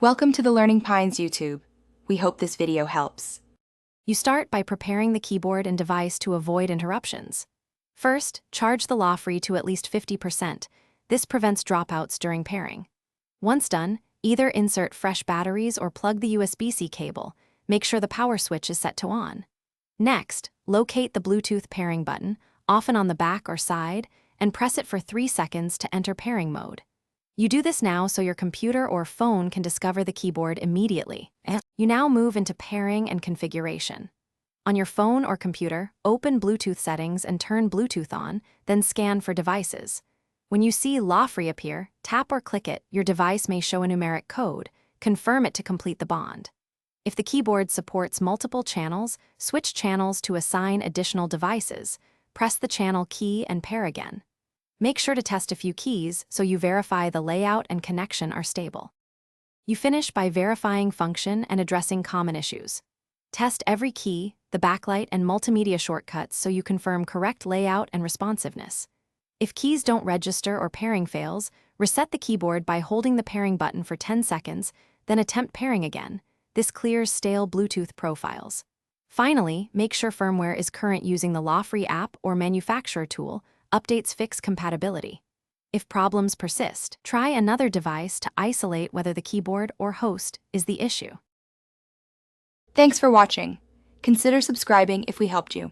Welcome to the Learning Pines YouTube. We hope this video helps. You start by preparing the keyboard and device to avoid interruptions. First, charge the Lofree to at least 50%. This prevents dropouts during pairing. Once done, either insert fresh batteries or plug the USB-C cable. Make sure the power switch is set to on. Next, locate the Bluetooth pairing button, often on the back or side, and press it for 3 seconds to enter pairing mode. You do this now so your computer or phone can discover the keyboard immediately. You now move into pairing and configuration. On your phone or computer, open Bluetooth settings and turn Bluetooth on, then scan for devices. When you see Lofree appear, tap or click it. Your device may show a numeric code. Confirm it to complete the bond. If the keyboard supports multiple channels, switch channels to assign additional devices. Press the channel key and pair again. Make sure to test a few keys so you verify the layout and connection are stable. You finish by verifying function and addressing common issues. Test every key, the backlight, and multimedia shortcuts so you confirm correct layout and responsiveness. If keys don't register or pairing fails, reset the keyboard by holding the pairing button for 10 seconds, then attempt pairing again. This clears stale Bluetooth profiles. Finally, make sure firmware is current using the Lofree app or manufacturer tool. Updates fix compatibility. If problems persist, try another device to isolate whether the keyboard or host is the issue. Thanks for watching. Consider subscribing if we helped you.